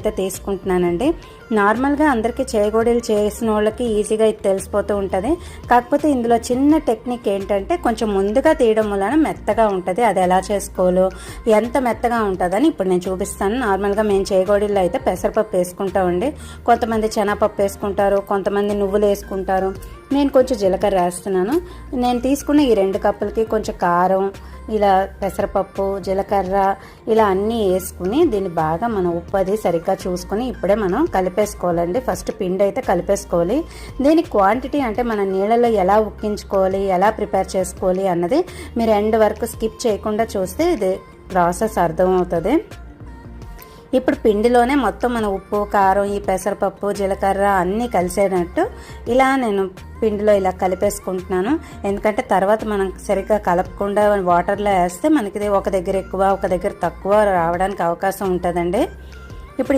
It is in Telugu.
అయితే తీసుకుంటున్నానండి. నార్మల్గా అందరికీ చేగోడీలు చేసిన వాళ్ళకి ఈజీగా ఇది తెలిసిపోతూ ఉంటుంది. కాకపోతే ఇందులో చిన్న టెక్నిక్ ఏంటంటే కొంచెం ముందుగా తీయడం వలన మెత్తగా ఉంటుంది. అది ఎలా చేసుకోవాలో ఎంత మెత్తగా ఉంటుందని ఇప్పుడు నేను చూపిస్తాను. నార్మల్గా మేము చేగోడీల్లో అయితే పెసరపప్పు వేసుకుంటామండి. కొంతమంది శనగపప్పు వేసుకుంటారు, కొంతమంది నువ్వులు వేసుకుంటారు. నేను కొంచెం జీలకర్ర వేస్తున్నాను. నేను తీసుకున్న ఈ 2 కప్పులకి కొంచెం కారం, ఇలా పెసరపప్పు, జీలకర్ర ఇలా అన్నీ వేసుకుని దీన్ని బాగా మనం ఉప్పు అది సరిగ్గా చూసుకొని ఇప్పుడే మనం కలిపేసుకోవాలండి. ఫస్ట్ పిండి అయితే కలిపేసుకోవాలి. దీని క్వాంటిటీ అంటే మన నీళ్ళలో ఎలా ఉక్కించుకోవాలి, ఎలా ప్రిపేర్ చేసుకోవాలి అన్నది మీరు ఎండ్ వరకు స్కిప్ చేయకుండా చూస్తే ఇది ప్రాసెస్ అర్థమవుతుంది. ఇప్పుడు పిండిలోనే మొత్తం మన ఉప్పు, కారం, ఈ పెసరపప్పు, జీలకర్ర అన్నీ కలిసేటట్టు ఇలా నేను పిండిలో ఇలా కలిపేసుకుంటున్నాను. ఎందుకంటే తర్వాత మనం సరిగ్గా కలపకుండా వాటర్లో వేస్తే మనకి ఒక దగ్గర ఎక్కువ ఒక దగ్గర తక్కువ రావడానికి అవకాశం ఉంటుందండి. ఇప్పుడు